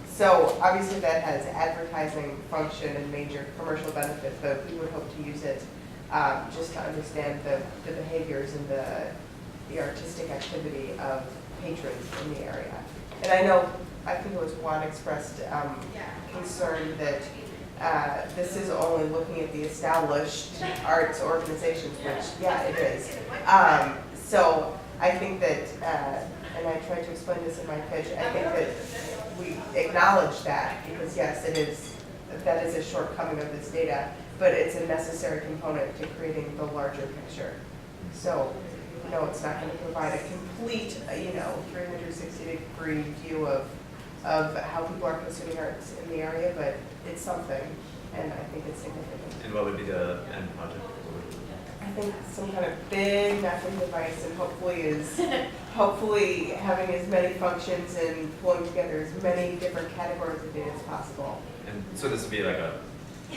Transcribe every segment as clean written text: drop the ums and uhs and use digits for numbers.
So obviously that has advertising function and major commercial benefits, but we would hope to use it just to understand the behaviors and the artistic activity of patrons in the area. And I know, I think it was Juan expressed concern that this is only looking at the established arts organizations, which, yeah, it is. So I think that, and I tried to explain this in my pitch, I think that we acknowledge that, because yes, that is a shortcoming of this data, but it's a necessary component to creating the larger picture. So, no, it's not going to provide a complete, 360-degree view of how people are consuming arts in the area, but it's something, and I think it's significant. And what would be the end project? I think some kind of big mapping device, and hopefully having as many functions and pulling together as many different categories of data as possible. And so this would be like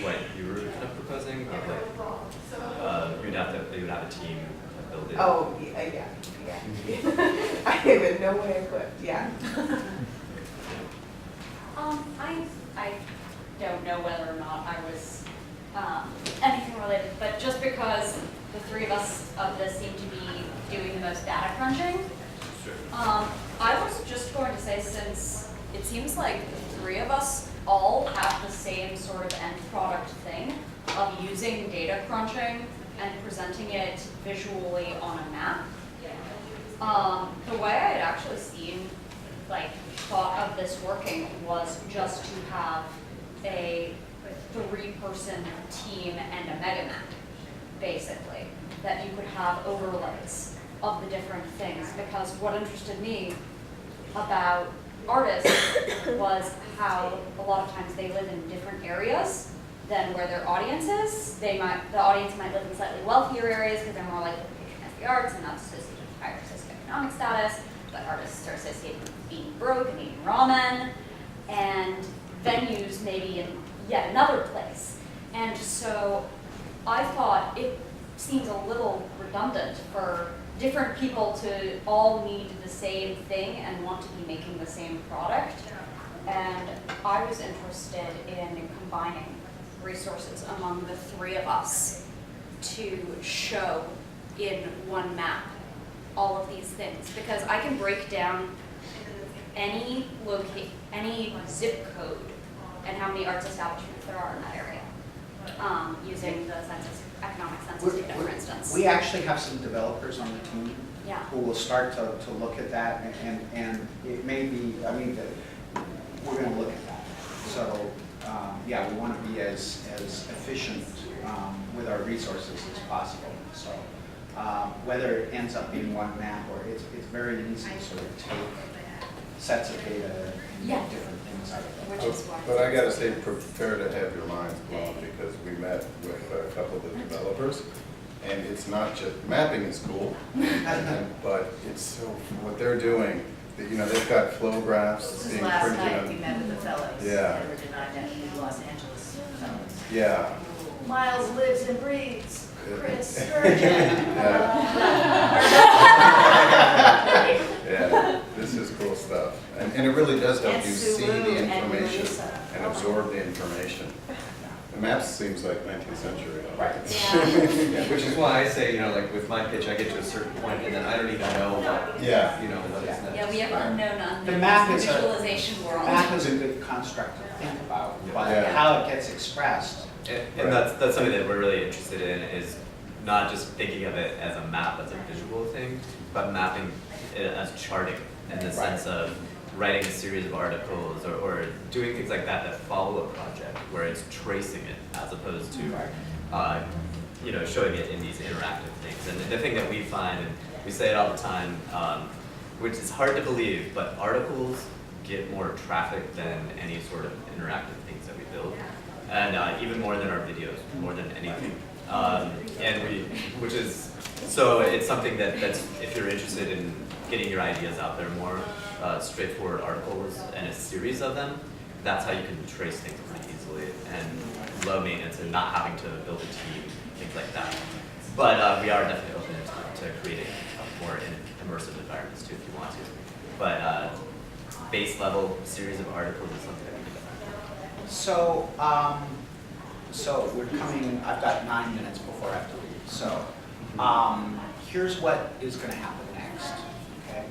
what you were kind of proposing, or like you would have a team build it. Oh, yeah. I am in no way equipped, yeah. I don't know whether or not I was anything related, but just because the three of us of this seem to be doing the most data crunching, Sure. I was just going to say, since it seems like the three of us all have the same sort of end product thing of using data crunching and presenting it visually on a map, the way I had actually thought of this working was just to have a 3-person team and a mega map, basically, that you could have overlays of the different things. Because what interested me about artists was how a lot of times they live in different areas than where their audience is. The audience might live in slightly wealthier areas because they're more likely to patronize the arts and not associated with higher socioeconomic status, but artists are associated with being broke and eating ramen, and venues maybe in yet another place. And so I thought it seems a little redundant for different people to all need the same thing and want to be making the same product. And I was interested in combining resources among the three of us to show in one map all of these things, because I can break down any zip code and how many arts establishments there are in that area, using the economic census data, for instance. We actually have some developers on the team Yeah. who will start to look at that, and it may be, we're going to look at that. So, yeah, we want to be as efficient with our resources as possible. So, whether it ends up being one map or it's very easy to sort of take sets of data and Yeah. make different things out of them. Which is why. But I gotta say, prepare to have your minds blown, because we met with a couple of the developers, and it's not just, mapping is cool, but it's so, what they're doing, they've got flow graphs This is being last printed night, we on. met with the fellows. Yeah. They were denied entry to Los Angeles fellows. Yeah. Miles lives and breathes Chris Yeah. Sturgeon. Yeah, this is cool stuff. And it really does help And you see Sulu the and information Melissa. and absorb the information. The maps seems like 19th century. Right. Yeah, which is why I say, like with my pitch, I get to a certain point and then I don't even know what, Yeah. what is next. Yeah, we have unknown unknowns. The map in is the a- visualization The world. map is a good construct to think about, but Yeah. how it gets expressed. And that's something that we're really interested in, is not just thinking of it as a map, as a visual thing, but mapping it as charting in the sense of writing a series of articles or doing things like that follow a project where it's tracing it as opposed to showing it in these interactive things. And the thing that we find, and we say it all the time, which is hard to believe, but articles get more traffic than any sort of interactive things that we build, and even more than our videos, more than anything. So it's something that's, if you're interested in getting your ideas out there more, straightforward articles and a series of them, that's how you can trace things pretty easily and low maintenance and not having to build a team, things like that. But we are definitely open to creating more immersive environments too if you want to. But base level series of articles is something that we can. So, so we're coming, I've got 9 minutes before I have to leave. So, here's what is gonna happen next, okay?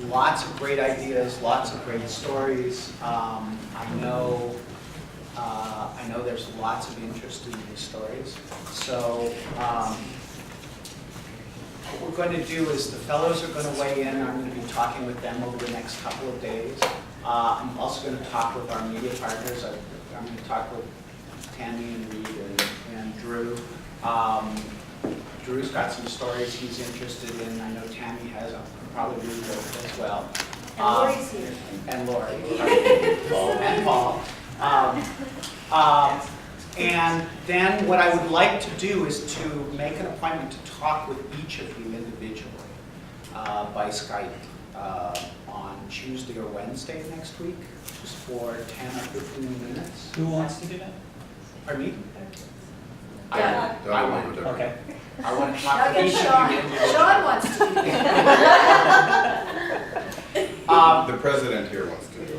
Lots of great ideas, lots of great stories. I know there's lots of interest in these stories. So, what we're going to do is the fellows are going to weigh in. I'm going to be talking with them over the next couple of days. I'm also going to talk with our media partners. I'm going to talk with Tammy and Reed and Drew. Drew's got some stories he's interested in. I know Tammy has. I'll probably read those as well. And Lori's here. And Lori. And Paul. And then what I would like to do is to make an appointment to talk with each of you individually by Skype on Tuesday or Wednesday next week, just for 10 or 15 minutes. Who wants to do that? Pardon me? Yeah. I want to. Okay. I want to talk Doug with and each of Sean, you individually. Sean wants to do that. The president here wants to do it.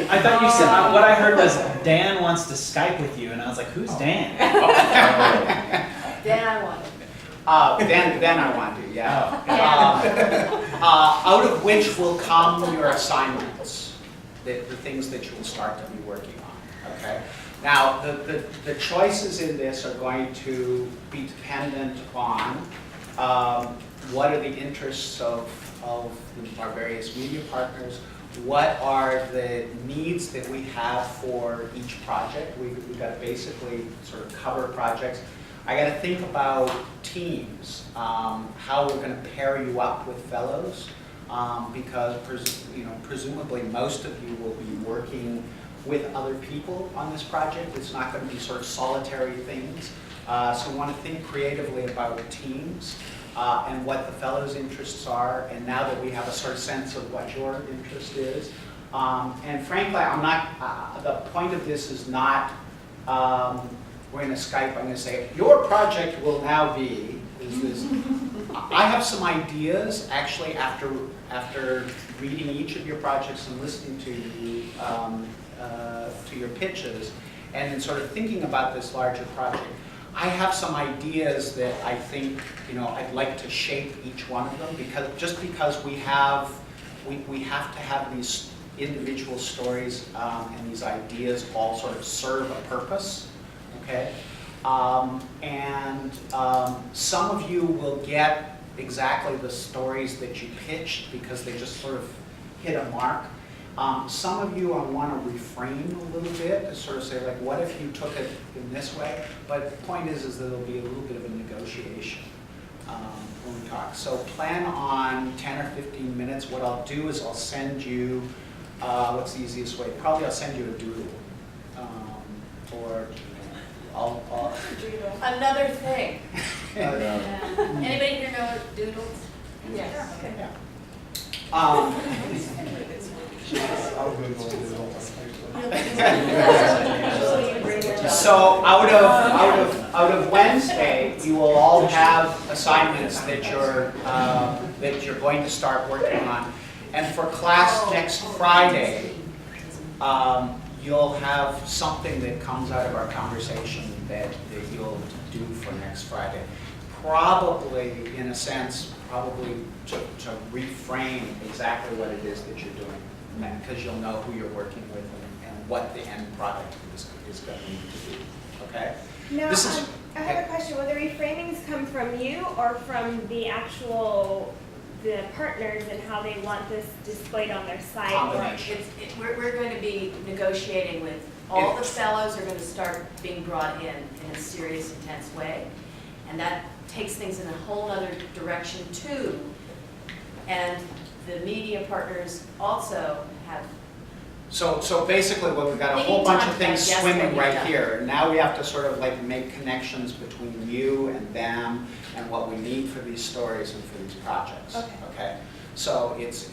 I thought you said, what I heard was Dan wants to Skype with you, and I was like, who's Dan? Then I want it. Then I want to, yeah. Yeah. Out of which will come your assignments, the things that you will start to be working on, okay? Now, the choices in this are going to be dependent on what are the interests of our various media partners, what are the needs that we have for each project. We've got to basically sort of cover projects. I got to think about teams, how we're going to pair you up with fellows, because presumably most of you will be working with other people on this project. It's not going to be sort of solitary things. So we want to think creatively about teams and what the fellows' interests are. And now that we have a sort of sense of what your interest is, and frankly, I'm not. The point of this is not. We're going to Skype. I'm going to say your project will now be. Is this? I have some ideas actually after reading each of your projects and listening to you. To your pitches, and in sort of thinking about this larger project, I have some ideas that I think I'd like to shape each one of them, because we have to have these individual stories and these ideas all sort of serve a purpose, okay? Some of you will get exactly the stories that you pitched because they just sort of hit a mark. Some of you I want to reframe a little bit to sort of say, like, what if you took it in this way? But the point is that there'll be a little bit of a negotiation when we talk. So plan on 10 or 15 minutes. What I'll do is I'll send you, what's the easiest way? Probably I'll send you a doodle. Or I'll Another thing. Yeah. Anybody here know doodles? Yes. Okay. So out of Wednesday, you will all have assignments that you're going to start working on, and for class next Friday, you'll have something that comes out of our conversation that you'll do for next Friday. Probably, in a sense, to reframe exactly what it is that you're doing, because you'll know who you're working with and what the end product is going to need to be. Okay? No, This is- I have a question. Will the reframings come from you or from the partners and how they want this displayed on their site? Combination. We're going to be negotiating with, all the fellows are going to start being brought in a serious, intense way. And that takes things in a whole other direction too. And the media partners also have. So basically, we've got a We whole need bunch time of to things digest swimming what you've right done. here. And now we have to sort of like make connections between you and them and what we need for these stories and for these projects. Okay. So this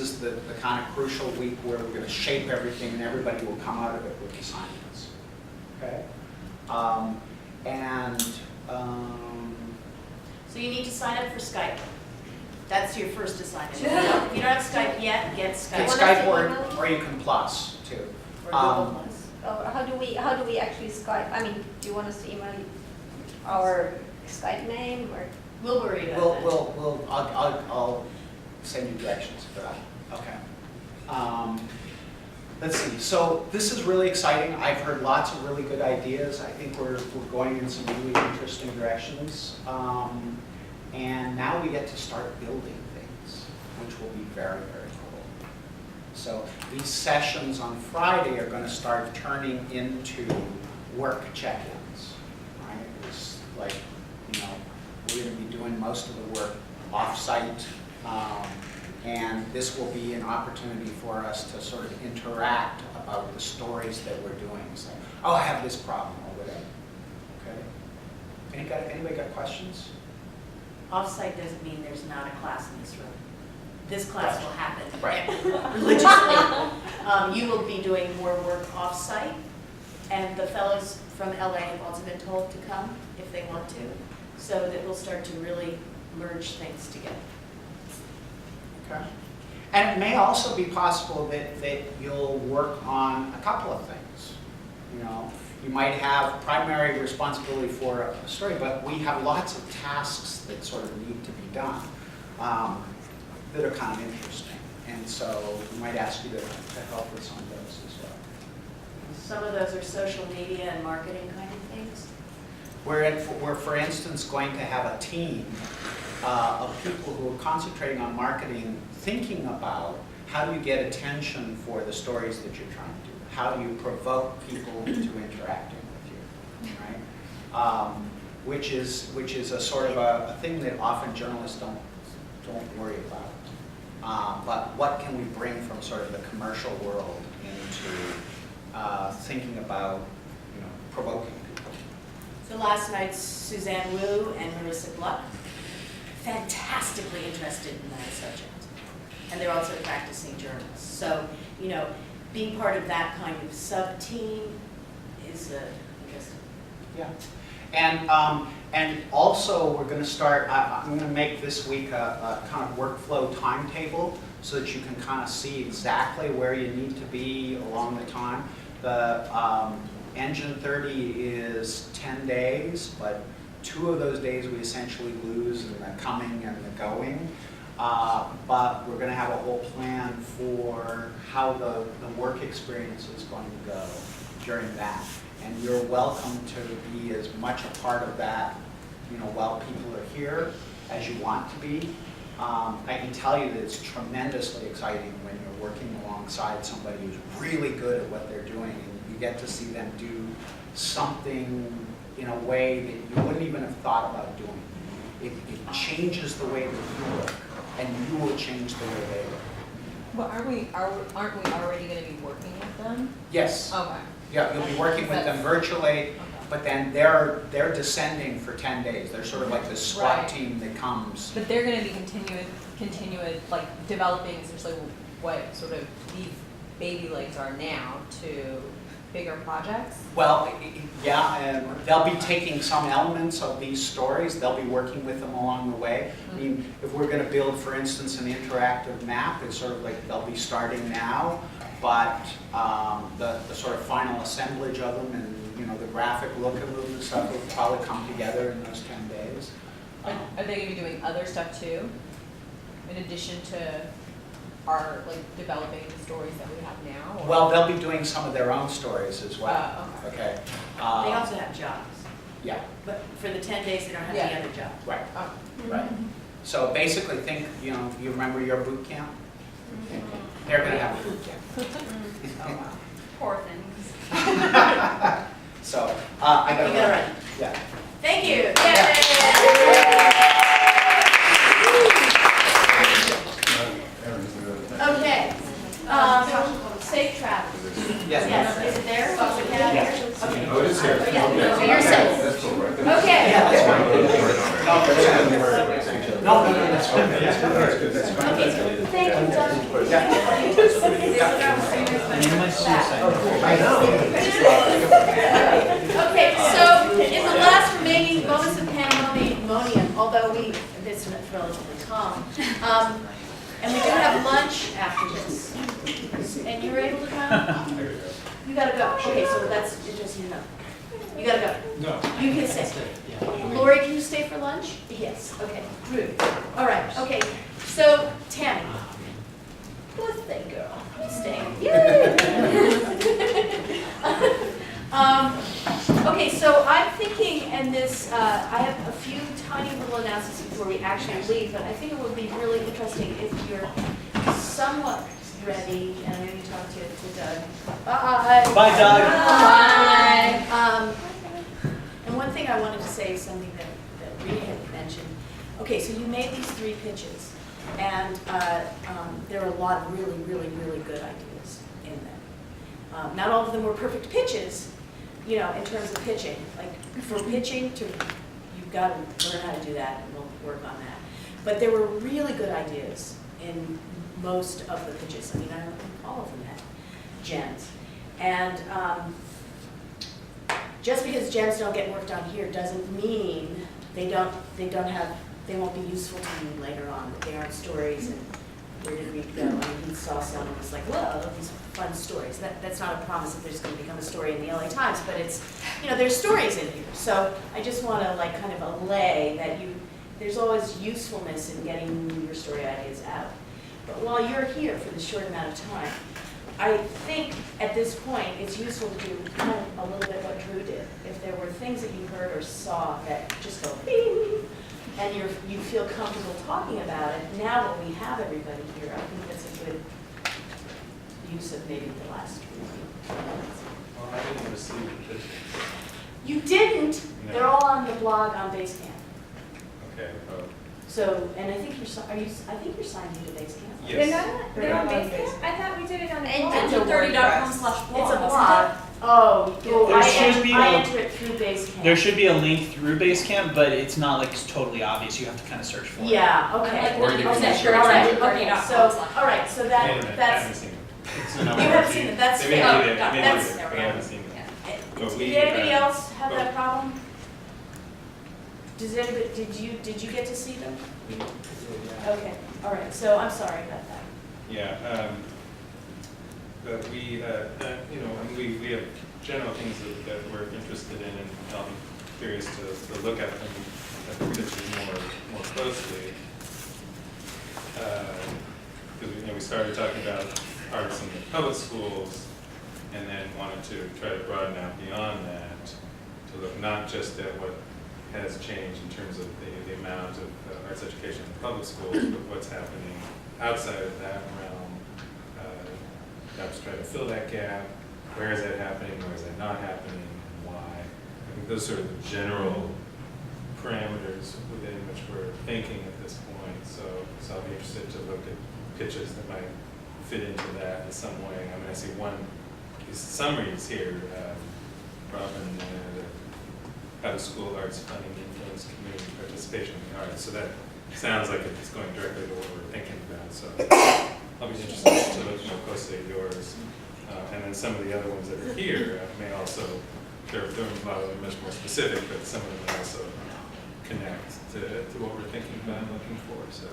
is the kind of crucial week where we're going to shape everything and everybody will come out of it with assignments. Okay? So you need to sign up for Skype. That's your first assignment. If you don't have Skype yet, get Skype. Get Wanna Skype see or, email? or you can plus too. Or Google Um, Plus. How do we actually Skype? I mean, do you want us to email our Skype name or? We'll worry about that. I'll send you directions for that. Okay. Let's see, so this is really exciting. I've heard lots of really good ideas. I think we're going in some really interesting directions. And now we get to start building things, which will be very, very cool. So these sessions on Friday are going to start turning into work check-ins, right? It's like, you know, we're going to be doing most of the work off-site, and this will be an opportunity for us to sort of interact about the stories that we're doing. So, oh, I have this problem, or whatever. Okay? Anybody got questions? Off-site doesn't mean there's not a class in this room. This class will happen. Right. Religiously. You will be doing more work off-site, and the fellows from LA have also been told to come if they want to, so that we'll start to really merge things together. Okay. And it may also be possible that you'll work on a couple of things. You know, you might have primary responsibility for a story, but we have lots of tasks that sort of need to be done that are kind of interesting. And so we might ask you to help with some of those as well. Some of those are social media and marketing kind of things. We're, for instance, going to have a team of people who are concentrating on marketing, thinking about how do you get attention for the stories that you're trying to do? How do you provoke people into interacting with you, right? Which is a sort of a thing that often journalists don't worry about. But what can we bring from sort of the commercial world into thinking about, you know, provoking people? So last night, Suzanne Wu and Marissa Gluck, fantastically interested in that subject. And they're also practicing journalists. So, you know, being part of that kind of sub-team is interesting. Yeah. And also we're going to start, I'm going to make this week a kind of workflow timetable so that you can kind of see exactly where you need to be along the time. The Engine 30 is 10 days, but 2 of those days we essentially lose in the coming and the going. But we're going to have a whole plan for how the work experience is going to go during that. And you're welcome to be as much a part of that, you know, while people are here as you want to be. I can tell you that it's tremendously exciting when you're working alongside somebody who's really good at what they're doing, and you get to see them do something in a way that you wouldn't even have thought about doing. It changes the way that you work, and you will change the way they work. But aren't we already going to be working with them? Yes. Okay. Yeah, you'll be working with them virtually, but then they're descending for 10 days. They're sort of like the SWAT Right. team that comes. But they're going to be continuing, like developing essentially what sort of these baby legs are now to bigger projects? Well, yeah, and they'll be taking some elements of these stories. They'll be working with them along the way. I mean, if we're going to build, for instance, an interactive map, it's sort of like they'll be starting now, but the sort of final assemblage of them and, you know, the graphic look of them and stuff will probably come together in those 10 days. Are they going to be doing other stuff too, in addition to our developing the stories that we have now? Or? Well, they'll be doing some of their own stories as well. Okay. Okay. They also have jobs, Yeah. but for the 10 days, they don't have any other job. Right. Oh. Right. So basically, think, you know, you remember your boot camp? They're going to have a boot camp. Oh, wow. Poor things. So I got You gotta run. Yeah. Thank you. Okay. Safe travels. Yes. Yes, is it there? Yes. Okay. Oh, it is here. Oh, yeah. Okay. So you're safe. That's cool, right? Okay. Yeah, that's fine. No, that's fine. That's good, that's fine. Okay. Thank you, Doug. And in my suicide. I know. Okay, so in the last remaining bonus of pandemonium, although this relatively calm. And we do have lunch after this. And you're able to come? You gotta go. Okay, so that's just, you know. You gotta go. No. You can stay. Lori, can you stay for lunch? Yes, okay. Rude. All right, okay. So, Tammy. Birthday girl. Staying. Yay! Okay, so I'm thinking, and this, I have a few tiny little announcements before we actually leave, but I think it would be really interesting if you're somewhat ready, and I know you talked to Doug. Bye. Bye, Doug. Bye. And one thing I wanted to say is something that Rita had mentioned. Okay, so you made these 3 pitches, and there are a lot of really, really, really good ideas in them. Not all of them were perfect pitches, you know, in terms of pitching. Like, for pitching, you've got to learn how to do that, and we'll work on that. But there were really good ideas in most of the pitches. I mean, I don't think all of them had gems. And just because gems don't get worked on here doesn't mean they won't be useful to you later on, that they aren't stories and where did we go? I mean, he saw some and was like, whoa, these fun stories. That's not a promise that there's going to become a story in the LA Times, but it's, you know, there's stories in here. So I just want to like kind of allay that there's always usefulness in getting your story ideas out. But while you're here for this short amount of time, I think at this point it's useful to do kind of a little bit what Drew did. If there were things that you heard or saw that just go bing, and you feel comfortable talking about it, now that we have everybody here, I think that's a good use of maybe the last week. Well, I didn't receive the pitch. You didn't? No. They're all on the blog on Basecamp. Okay, So, and I think I think you're signed into Basecamp. yes. They're on Basecamp? I thought we did it on the blog. It's a Engine30.com/blog. It's a blog. Oh, There should be I a- enter it through Basecamp. There should be a link through Basecamp, but it's not like it's totally obvious. You have to kind of search for it. Yeah, okay. Or you can Okay, search all right, engine30.com/blog. okay, so, all right, so Wait a minute, I that's, haven't seen it. you haven't seen it, that's They may fair. be there, they may That's- be there, but I haven't seen it. But we, Did anybody else have oh. that problem? Did you get to see them? Okay, all right, so I'm sorry about that. Yeah, but we, you know, and we have general things that we're interested in, and I'll be curious to look at them, at the pictures more closely. Because, you know, we started talking about arts in the public schools, and then wanted to try to broaden out beyond that, to look not just at what has changed in terms of the amount of arts education in the public schools, but what's happening outside of that realm. Perhaps try to fill that gap. Where is that happening? Where is that not happening? And why? I think those are sort of the general parameters within which we're thinking at this point. So I'll be interested to look at pitches that might fit into that in some way. I mean, I see these summaries here. Robin, how does school arts funding influence community participation in the arts? So that sounds like it's going directly to what we're thinking about. So I'll be interested to look more closely at yours. And then some of the other ones that are here may also, there are a lot of them much more specific, but some of them may also connect to what we're thinking about and looking for. So,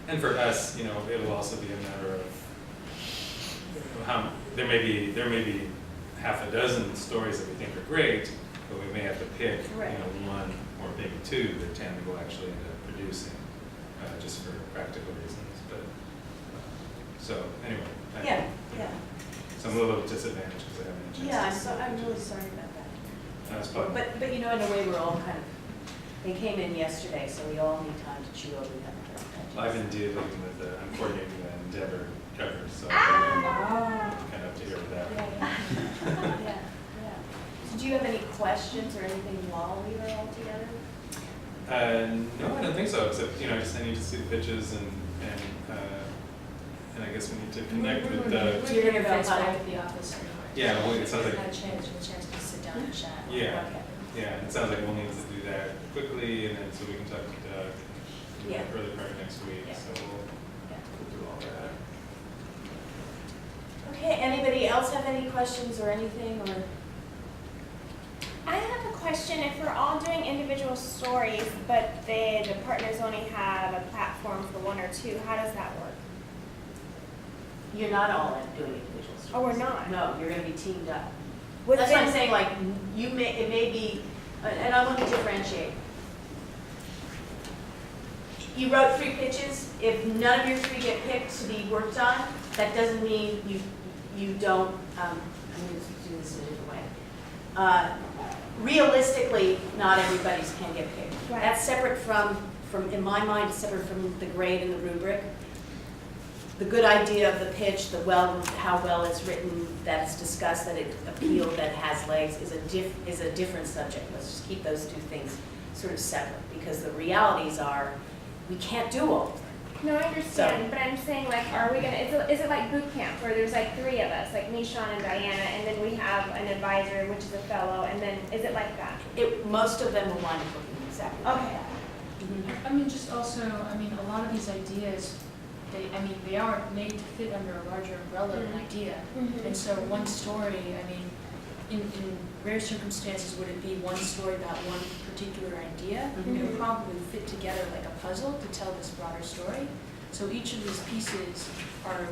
and for us, you know, it'll also be a matter of how there may be half a dozen stories that we think are great, but we may have to pick, Right. you know, one or maybe two that Tammy will actually end up producing, just for practical reasons. But so anyway, Yeah. So I'm a little disadvantaged because I haven't had a chance. Yeah, to see the I'm really pictures. sorry about that. That's probably. But you know, in a way, we're all kind of, they came in yesterday, so we all need time to chew over them. I've been dealing with I'm coordinating the Endeavor cover, so Ah. I'm kind of up to here with that. Yeah. So do you have any questions or anything while we were all together? No, I don't think so, except, you know, I need to see the pitches and I guess we need to connect with the, You're gonna go It's back back at the office anyway. yeah, well, it sounds like, Had a chance to sit down and chat. yeah, Okay. yeah, it sounds like we'll need to do that quickly and then so we can talk to Doug Yeah. early part of next week, Yeah. so we'll do all that. Okay, anybody else have any questions or anything, or? I have a question question, if we're all doing individual stories, but the partners only have a platform for one or two, how does that work? You're not all doing individual stories. Oh, we're not? No, you're gonna be teamed up. Within- That's what I'm saying, like, it may be, and I want to differentiate. You wrote 3 pitches, if none of your 3 get picked to be worked on, that doesn't mean you don't, I'm going to do this in a different way. Realistically, not everybody's can get picked. Right. That's separate from, in my mind, separate from the grade and the rubric. The good idea of the pitch, how well it's written, that it's discussed, that it appealed, that it has legs, is a different subject. Let's just keep those 2 things sort of separate, because the realities are, we can't do all of them. No, I understand, but I'm saying like, are we gonna, is it like boot camp where there's like 3 of us, like me, Sean, and Diana, and then we have an advisor, which is a fellow, and then, is it like that? Most of them will wind up looking exactly like Okay. that. I mean, just also, I mean, a lot of these ideas, they aren't made to fit under a larger umbrella of an idea. And so one story, I mean, in rare circumstances, would it be one story about one particular idea? It would probably fit together like a puzzle to tell this broader story. So each of these pieces are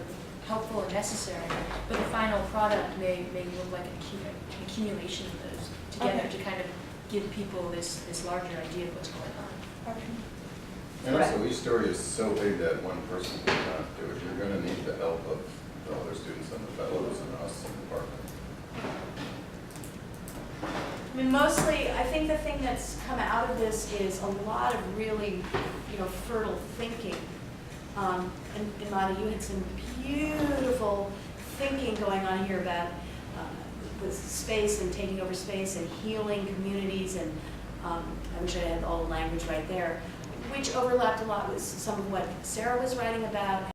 helpful and necessary, but the final product may look like an accumulation of those together to kind of give people this larger idea of what's going on. Okay. And also, each story is so big that one person cannot do it. You're gonna need the help of the other students and the fellows and us and the department. I mean, mostly, I think the thing that's come out of this is a lot of really, fertile thinking. And Imani, you had some beautiful thinking going on here about with space and taking over space and healing communities, and I wish I had all the language right there, which overlapped a lot with some of what Sarah was writing about.